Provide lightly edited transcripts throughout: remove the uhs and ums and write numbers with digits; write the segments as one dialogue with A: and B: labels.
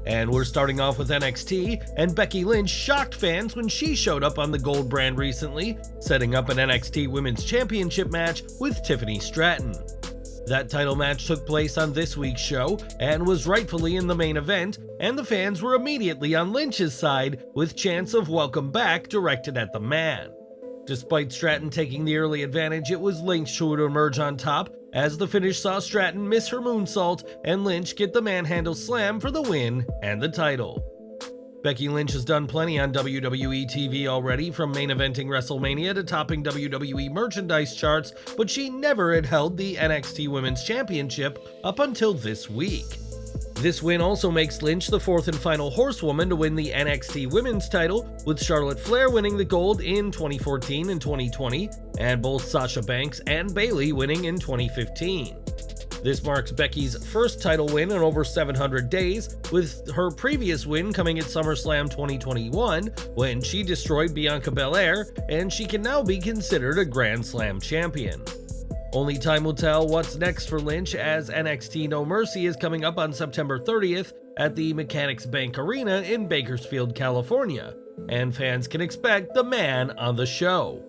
A: And we're starting off with NXT, and Becky Lynch shocked fans when she showed up on the Gold brand recently, setting up an NXT Women's Championship match with Tiffany Stratton. That title match took place on this week's show and was rightfully in the main event, and the fans were immediately on Lynch's side with chants of "Welcome back" directed at the man. Despite Stratton taking the early advantage, it was Lynch who would emerge on top, as the finish saw Stratton miss her moonsault and Lynch get the manhandle slam for the win and the title. Becky Lynch has done plenty on WWE TV already, from main eventing WrestleMania to topping WWE merchandise charts, but she never had held the NXT Women's Championship up until this week. This win also makes Lynch the fourth and final horsewoman to win the NXT Women's title, with Charlotte Flair winning the gold in 2014 and 2020, and both Sasha Banks and Bayley winning in 2015. This marks Becky's first title win in over 700 days, with her previous win coming at SummerSlam 2021 when she destroyed Bianca Belair, and she can now be considered a Grand Slam champion. Only time will tell what's next for Lynch, as NXT No Mercy is coming up on September 30th at the Mechanics Bank Arena in Bakersfield, California, and fans can expect the man on the show.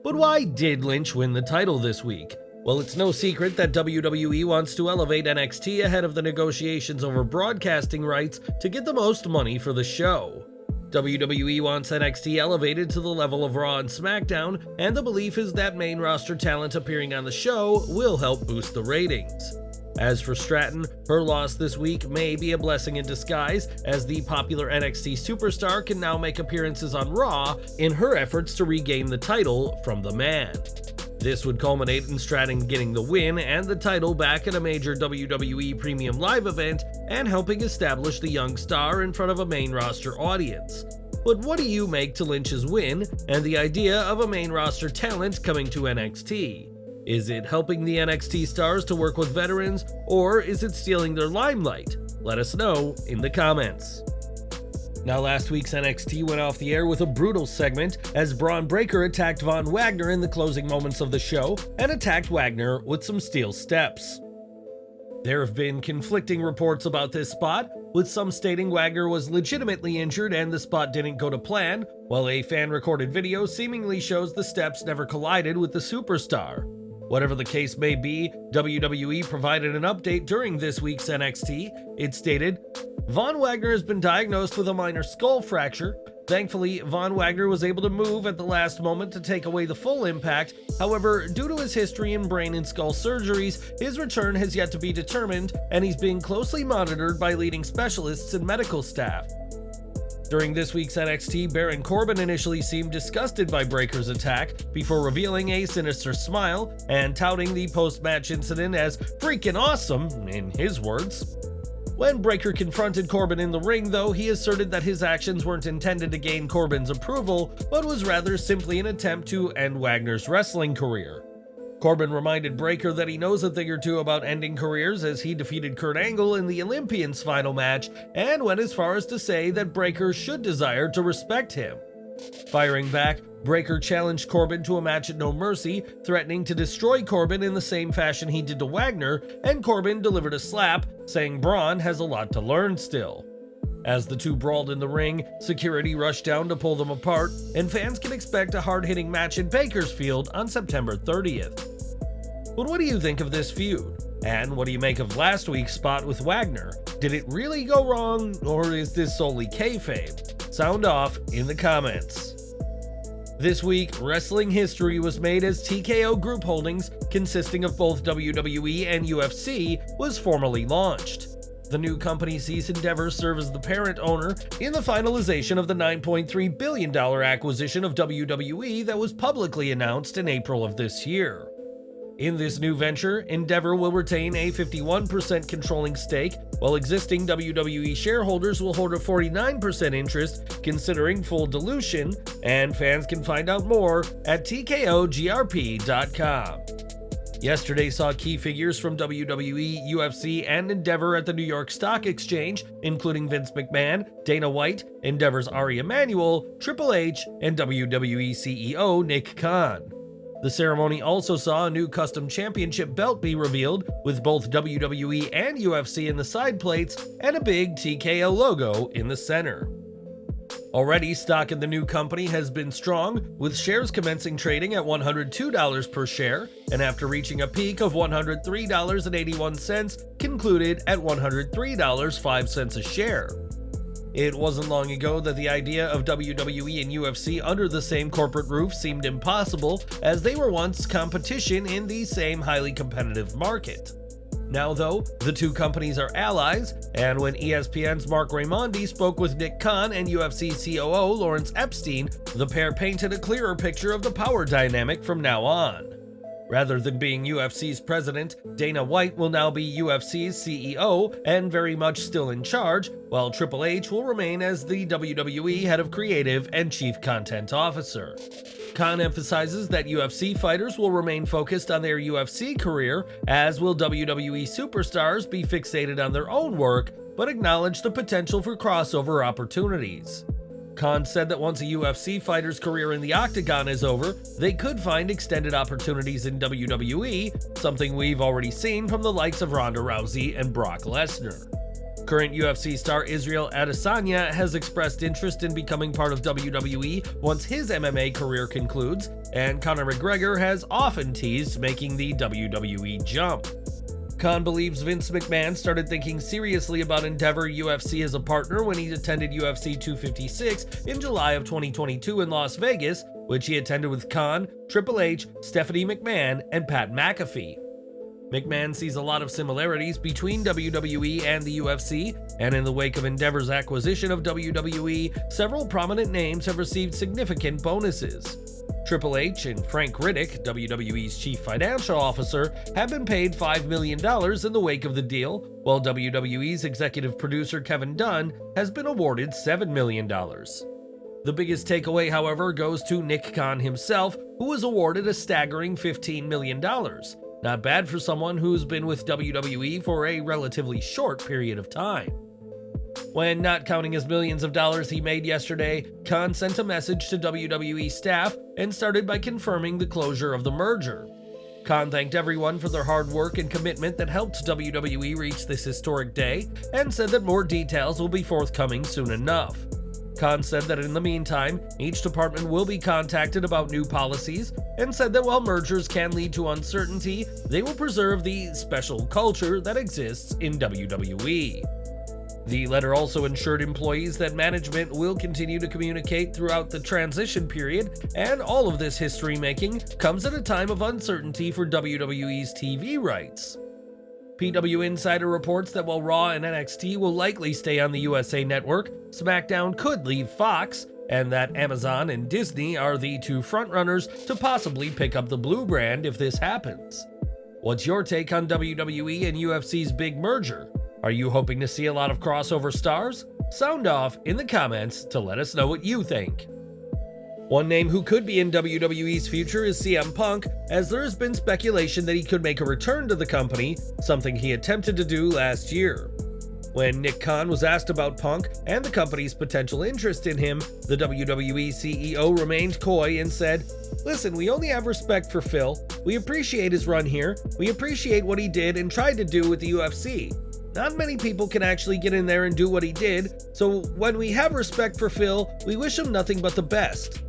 A: But why did Lynch win the title this week? Well, it's no secret that WWE wants to elevate NXT ahead of the negotiations over broadcasting rights to get the most money for the show. WWE wants NXT elevated to the level of Raw and Smackdown, and the belief is that main roster talent appearing on the show will help boost the ratings. As for Stratton, her loss this week may be a blessing in disguise, as the popular NXT superstar can now make appearances on Raw in her efforts to regain the title from the man. This would culminate in Stratton getting the win and the title back at a major WWE Premium Live event and helping establish the young star in front of a main roster audience. But what do you make to Lynch's win and the idea of a main roster talent coming to NXT? Is it helping the NXT stars to work with veterans, or is it stealing their limelight? Let us know in the comments. Now, last week's NXT went off the air with a brutal segment as Bron Breakker attacked Von Wagner in the closing moments of the show and attacked Wagner with some steel steps. There have been conflicting reports about this spot, with some stating Wagner was legitimately injured and the spot didn't go to plan, while a fan-recorded video seemingly shows the steps never collided with the superstar. Whatever the case may be, WWE provided an update during this week's NXT. It stated, "Von Wagner has been diagnosed with a minor skull fracture. Thankfully, Von Wagner was able to move at the last moment to take away the full impact. However, due to his history in brain and skull surgeries, his return has yet to be determined, and he's being closely monitored by leading specialists and medical staff." During this week's NXT, Baron Corbin initially seemed disgusted by Breakker's attack before revealing a sinister smile and touting the post-match incident as freaking awesome, in his words. When Breakker confronted Corbin in the ring, though, he asserted that his actions weren't intended to gain Corbin's approval, but was rather simply an attempt to end Wagner's wrestling career. Corbin reminded Breakker that he knows a thing or two about ending careers, as he defeated Kurt Angle in the Olympians' final match, and went as far as to say that Breakker should desire to respect him. Firing back, Breakker challenged Corbin to a match at No Mercy, threatening to destroy Corbin in the same fashion he did to Wagner, and Corbin delivered a slap, saying Bron has a lot to learn still. As the two brawled in the ring, security rushed down to pull them apart, and fans can expect a hard-hitting match in Bakersfield on September 30th. But what do you think of this feud? And what do you make of last week's spot with Wagner? Did it really go wrong, or is this solely kayfabe? Sound off in the comments. This week, wrestling history was made as TKO Group Holdings, consisting of both WWE and UFC, was formally launched. The new company sees Endeavor serve as the parent owner in the finalization of the $9.3 billion acquisition of WWE that was publicly announced in April of this year. In this new venture, Endeavor will retain a 51% controlling stake, while existing WWE shareholders will hold a 49% interest, considering full dilution, and fans can find out more at tkogrp.com. Yesterday saw key figures from WWE, UFC, and Endeavor at the New York Stock Exchange, including Vince McMahon, Dana White, Endeavor's Ari Emanuel, Triple H, and WWE CEO Nick Khan. The ceremony also saw a new custom championship belt be revealed, with both WWE and UFC in the side plates and a big TKO logo in the center. Already, stock in the new company has been strong, with shares commencing trading at $102 per share, and after reaching a peak of $103.81, concluded at $103.05 a share. It wasn't long ago that the idea of WWE and UFC under the same corporate roof seemed impossible, as they were once competition in the same highly competitive market. Now though, the two companies are allies, and when ESPN's Mark Raimondi spoke with Nick Khan and UFC COO Lawrence Epstein, the pair painted a clearer picture of the power dynamic from now on. Rather than being UFC's president, Dana White will now be UFC's CEO and very much still in charge, while Triple H will remain as the WWE head of creative and chief content officer. Khan emphasizes that UFC fighters will remain focused on their UFC career, as will WWE superstars be fixated on their own work, but acknowledge the potential for crossover opportunities. Khan said that once a UFC fighter's career in the octagon is over, they could find extended opportunities in WWE, something we've already seen from the likes of Ronda Rousey and Brock Lesnar. Current UFC star Israel Adesanya has expressed interest in becoming part of WWE once his MMA career concludes, and Conor McGregor has often teased making the WWE jump. Khan believes Vince McMahon started thinking seriously about Endeavor UFC as a partner when he attended UFC 256 in July of 2022 in Las Vegas, which he attended with Khan, Triple H, Stephanie McMahon, and Pat McAfee. McMahon sees a lot of similarities between WWE and the UFC, and in the wake of Endeavor's acquisition of WWE, several prominent names have received significant bonuses. Triple H and Frank Riddick, WWE's chief financial officer, have been paid $5 million in the wake of the deal, while WWE's executive producer Kevin Dunn has been awarded $7 million. The biggest takeaway, however, goes to Nick Khan himself, who was awarded a staggering $15 million. Not bad for someone who's been with WWE for a relatively short period of time. When not counting his millions of dollars he made yesterday, Khan sent a message to WWE staff and started by confirming the closure of the merger. Khan thanked everyone for their hard work and commitment that helped WWE reach this historic day, and said that more details will be forthcoming soon enough. Khan said that in the meantime, each department will be contacted about new policies, and said that while mergers can lead to uncertainty, they will preserve the special culture that exists in WWE. The letter also ensured employees that management will continue to communicate throughout the transition period, and all of this history-making comes at a time of uncertainty for WWE's TV rights. PW Insider reports that while Raw and NXT will likely stay on the USA Network, Smackdown could leave Fox, and that Amazon and Disney are the two frontrunners to possibly pick up the Blue brand if this happens. What's your take on WWE and UFC's big merger? Are you hoping to see a lot of crossover stars? Sound off in the comments to let us know what you think. One name who could be in WWE's future is CM Punk, as there has been speculation that he could make a return to the company, something he attempted to do last year. When Nick Khan was asked about Punk and the company's potential interest in him, the WWE CEO remained coy and said, "Listen, we only have respect for Phil. We appreciate his run here. We appreciate what he did and tried to do with the UFC. Not many people can actually get in there and do what he did, so when we have respect for Phil, we wish him nothing but the best."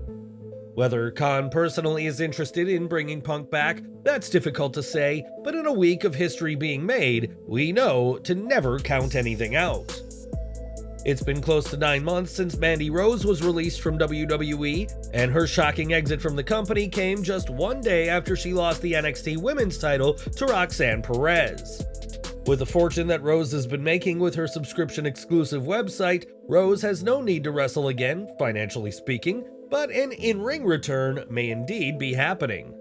A: Whether Khan personally is interested in bringing Punk back, that's difficult to say, but in a week of history being made, we know to never count anything out. It's been close to 9 months since Mandy Rose was released from WWE, and her shocking exit from the company came just one day after she lost the NXT Women's title to Roxanne Perez. With the fortune that Rose has been making with her subscription-exclusive website, Rose has no need to wrestle again, financially speaking, but an in-ring return may indeed be happening.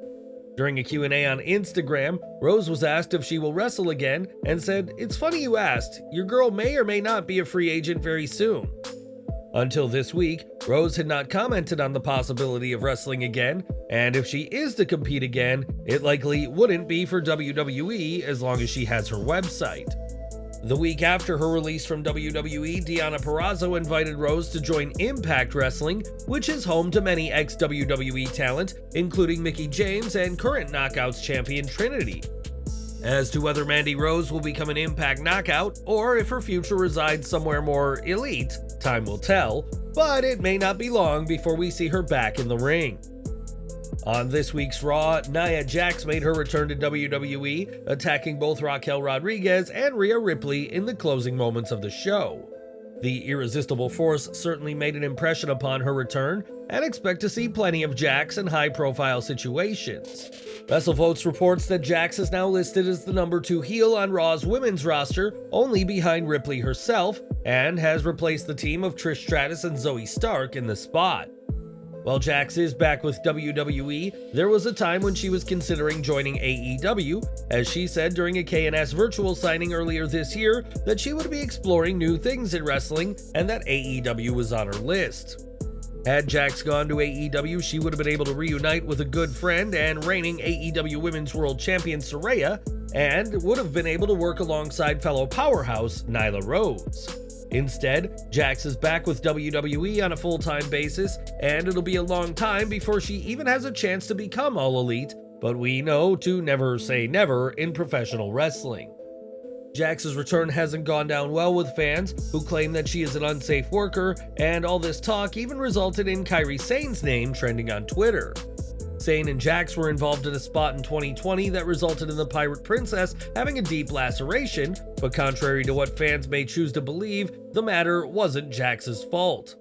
A: During a Q&A on Instagram, Rose was asked if she will wrestle again and said, "It's funny you asked, your girl may or may not be a free agent very soon." Until this week, Rose had not commented on the possibility of wrestling again, and if she is to compete again, it likely wouldn't be for WWE as long as she has her website. The week after her release from WWE, Deonna Purrazzo invited Rose to join Impact Wrestling, which is home to many ex-WWE talent, including Mickie James and current Knockouts champion Trinity. As to whether Mandy Rose will become an Impact Knockout, or if her future resides somewhere more elite, time will tell, but it may not be long before we see her back in the ring. On this week's Raw, Nia Jax made her return to WWE, attacking both Raquel Rodriguez and Rhea Ripley in the closing moments of the show. The Irresistible Force certainly made an impression upon her return, and expect to see plenty of Jax in high-profile situations. WrestleVotes reports that Jax is now listed as the number 2 heel on Raw's women's roster, only behind Ripley herself, and has replaced the team of Trish Stratus and Zoe Stark in the spot. While Jax is back with WWE, there was a time when she was considering joining AEW, as she said during a KNS virtual signing earlier this year that she would be exploring new things in wrestling and that AEW was on her list. Had Jax gone to AEW, she would have been able to reunite with a good friend and reigning AEW Women's World Champion Saraya, and would have been able to work alongside fellow powerhouse Nyla Rose. Instead, Jax is back with WWE on a full-time basis, and it'll be a long time before she even has a chance to become All Elite, but we know to never say never in professional wrestling. Jax's return hasn't gone down well with fans, who claim that she is an unsafe worker, and all this talk even resulted in Kairi Sane's name trending on Twitter. Sane and Jax were involved in a spot in 2020 that resulted in the Pirate Princess having a deep laceration, but contrary to what fans may choose to believe, the matter wasn't Jax's fault.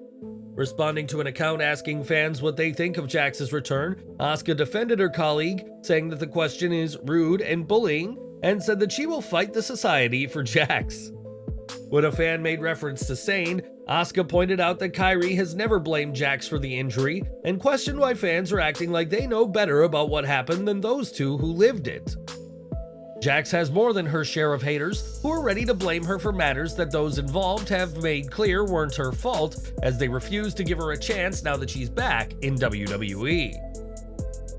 A: Responding to an account asking fans what they think of Jax's return, Asuka defended her colleague, saying that the question is rude and bullying, and said that she will fight the society for Jax. When a fan made reference to Sane, Asuka pointed out that Kairi has never blamed Jax for the injury and questioned why fans are acting like they know better about what happened than those two who lived it. Jax has more than her share of haters who are ready to blame her for matters that those involved have made clear weren't her fault, as they refuse to give her a chance now that she's back in WWE.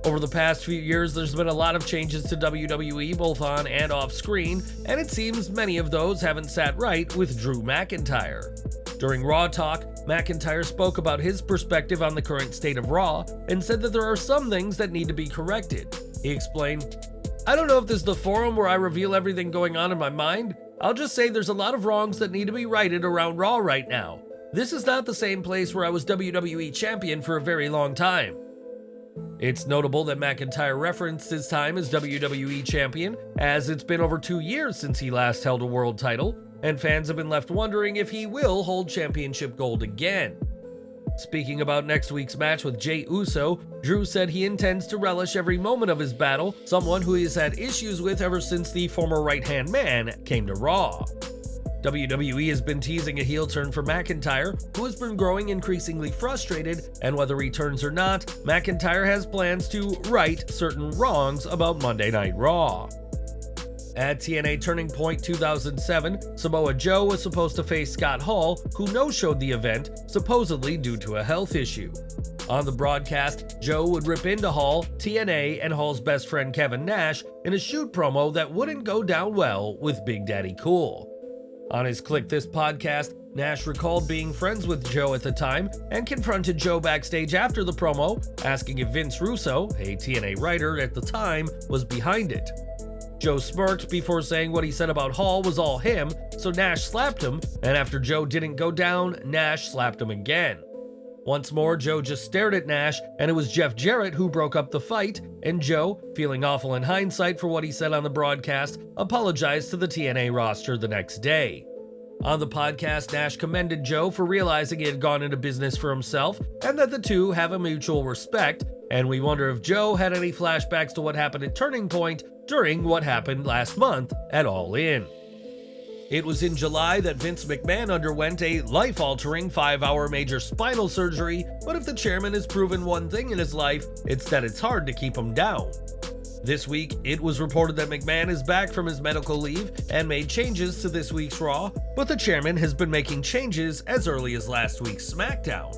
A: Over the past few years, there's been a lot of changes to WWE both on and off screen, and it seems many of those haven't sat right with Drew McIntyre. During Raw Talk, McIntyre spoke about his perspective on the current state of Raw and said that there are some things that need to be corrected. He explained, "I don't know if this is the forum where I reveal everything going on in my mind. I'll just say there's a lot of wrongs that need to be righted around Raw right now. This is not the same place where I was WWE champion for a very long time." It's notable that McIntyre referenced his time as WWE champion, as it's been over 2 years since he last held a world title, and fans have been left wondering if he will hold championship gold again. Speaking about next week's match with Jey Uso, Drew said he intends to relish every moment of his battle, someone who he has had issues with ever since the former right-hand man came to Raw. WWE has been teasing a heel turn for McIntyre, who has been growing increasingly frustrated, and whether he turns or not, McIntyre has plans to right certain wrongs about Monday Night Raw. At TNA Turning Point 2007, Samoa Joe was supposed to face Scott Hall, who no-showed the event, supposedly due to a health issue. On the broadcast, Joe would rip into Hall, TNA, and Hall's best friend Kevin Nash in a shoot promo that wouldn't go down well with Big Daddy Cool. On his Click This podcast, Nash recalled being friends with Joe at the time and confronted Joe backstage after the promo, asking if Vince Russo, a TNA writer at the time, was behind it. Joe smirked before saying what he said about Hall was all him, so Nash slapped him, and after Joe didn't go down, Nash slapped him again. Once more, Joe just stared at Nash, and it was Jeff Jarrett who broke up the fight, and Joe, feeling awful in hindsight for what he said on the broadcast, apologized to the TNA roster the next day. On the podcast, Nash commended Joe for realizing he had gone into business for himself, and that the two have a mutual respect, and we wonder if Joe had any flashbacks to what happened at Turning Point during what happened last month at All In. It was in July that Vince McMahon underwent a life-altering 5-hour major spinal surgery, but if the chairman has proven one thing in his life, it's that it's hard to keep him down. This week, it was reported that McMahon is back from his medical leave and made changes to this week's Raw, but the chairman has been making changes as early as last week's Smackdown.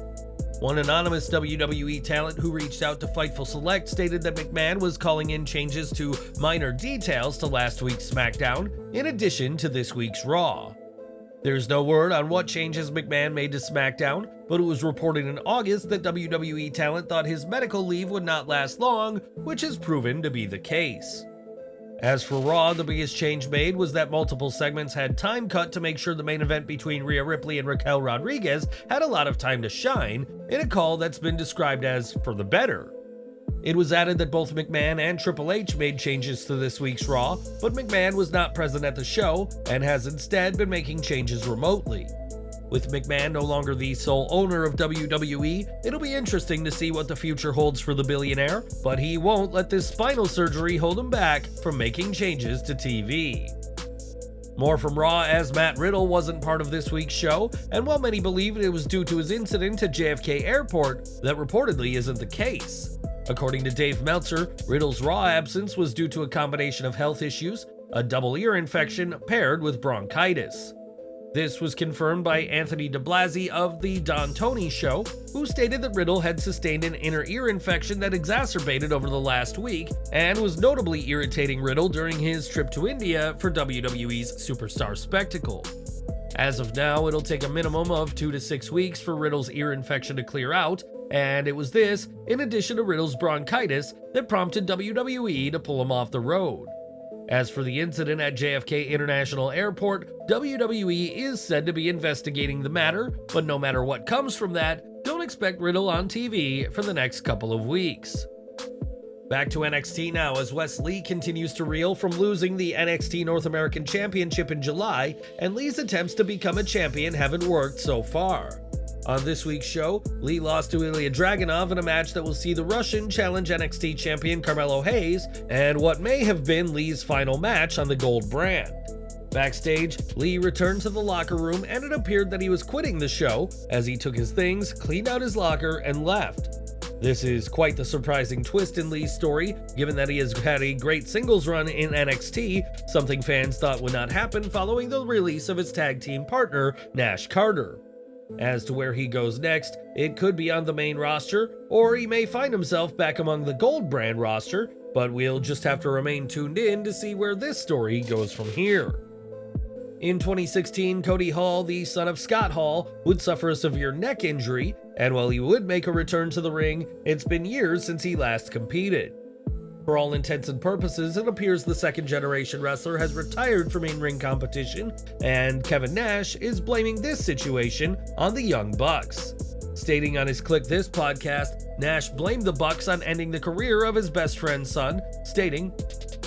A: One anonymous WWE talent who reached out to Fightful Select stated that McMahon was calling in changes to minor details to last week's Smackdown, in addition to this week's Raw. There's no word on what changes McMahon made to Smackdown, but it was reported in August that WWE talent thought his medical leave would not last long, which has proven to be the case. As for Raw, the biggest change made was that multiple segments had time cut to make sure the main event between Rhea Ripley and Raquel Rodriguez had a lot of time to shine, in a call that's been described as for the better. It was added that both McMahon and Triple H made changes to this week's Raw, but McMahon was not present at the show and has instead been making changes remotely. With McMahon no longer the sole owner of WWE, it'll be interesting to see what the future holds for the billionaire, but he won't let this spinal surgery hold him back from making changes to TV. More from Raw, as Matt Riddle wasn't part of this week's show, and while many believe it was due to his incident at JFK Airport, that reportedly isn't the case. According to Dave Meltzer, Riddle's Raw absence was due to a combination of health issues, a double ear infection paired with bronchitis. This was confirmed by Anthony DiBlasi of The Don Tony Show, who stated that Riddle had sustained an inner ear infection that exacerbated over the last week and was notably irritating Riddle during his trip to India for WWE's Superstar Spectacle. As of now, it'll take a minimum of 2 to 6 weeks for Riddle's ear infection to clear out, and it was this, in addition to Riddle's bronchitis, that prompted WWE to pull him off the road. As for the incident at JFK International Airport, WWE is said to be investigating the matter, but no matter what comes from that, don't expect Riddle on TV for the next couple of weeks. Back to NXT now, as Wes Lee continues to reel from losing the NXT North American Championship in July, and Lee's attempts to become a champion haven't worked so far. On this week's show, Lee lost to Ilya Dragunov in a match that will see the Russian challenge NXT champion Carmelo Hayes, and what may have been Lee's final match on the Gold brand. Backstage, Lee returned to the locker room and it appeared that he was quitting the show as he took his things, cleaned out his locker, and left. This is quite the surprising twist in Lee's story, given that he has had a great singles run in NXT, something fans thought would not happen following the release of his tag team partner, Nash Carter. As to where he goes next, it could be on the main roster, or he may find himself back among the Gold brand roster, but we'll just have to remain tuned in to see where this story goes from here. In 2016, Cody Hall, the son of Scott Hall, would suffer a severe neck injury, and while he would make a return to the ring, it's been years since he last competed. For all intents and purposes, it appears the second-generation wrestler has retired from in-ring competition, and Kevin Nash is blaming this situation on the Young Bucks. Stating on his Click This podcast, Nash blamed the Bucks on ending the career of his best friend's son, stating,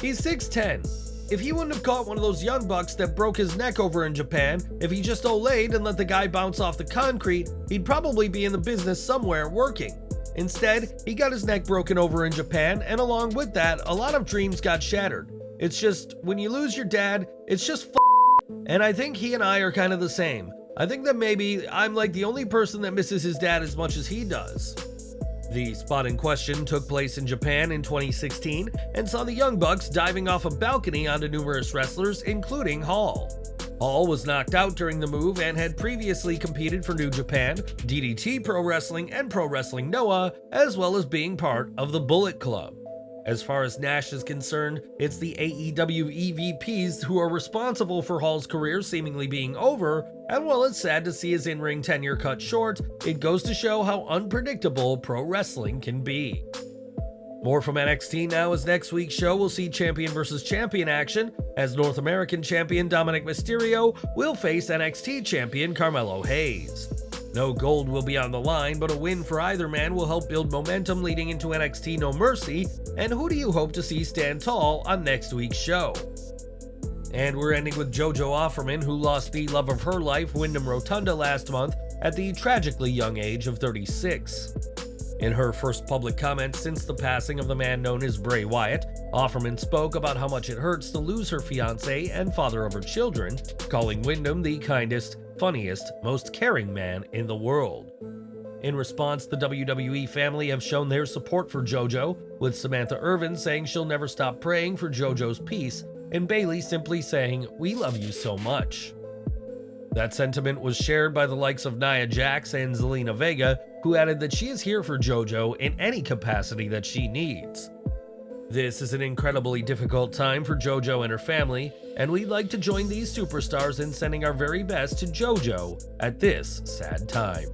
A: "He's 6'10". If he wouldn't have caught one of those Young Bucks that broke his neck over in Japan, if he just olayed and let the guy bounce off the concrete, he'd probably be in the business somewhere working. Instead, he got his neck broken over in Japan, and along with that, a lot of dreams got shattered. It's just, when you lose your dad, it's just and I think he and I are kind of the same. I think that maybe I'm like the only person that misses his dad as much as he does." The spot in question took place in Japan in 2016 and saw the Young Bucks diving off a balcony onto numerous wrestlers, including Hall. Hall was knocked out during the move and had previously competed for New Japan, DDT Pro Wrestling, and Pro Wrestling Noah, as well as being part of the Bullet Club. As far as Nash is concerned, it's the AEW EVPs who are responsible for Hall's career seemingly being over, and while it's sad to see his in-ring tenure cut short, it goes to show how unpredictable pro wrestling can be. More from NXT now, as next week's show will see champion versus champion action, as North American champion Dominik Mysterio will face NXT champion Carmelo Hayes. No gold will be on the line, but a win for either man will help build momentum leading into NXT No Mercy, and who do you hope to see stand tall on next week's show? And we're ending with Jojo Offerman, who lost the love of her life, Wyndham Rotunda, last month at the tragically young age of 36. In her first public comment since the passing of the man known as Bray Wyatt, Offerman spoke about how much it hurts to lose her fiancé and father of her children, calling Wyndham the kindest, funniest, most caring man in the world. In response, the WWE family have shown their support for Jojo, with Samantha Irvin saying she'll never stop praying for Jojo's peace, and Bayley simply saying, "We love you so much." That sentiment was shared by the likes of Nia Jax and Zelina Vega, who added that she is here for JoJo in any capacity that she needs. This is an incredibly difficult time for JoJo and her family, and we'd like to join these superstars in sending our very best to JoJo at this sad time.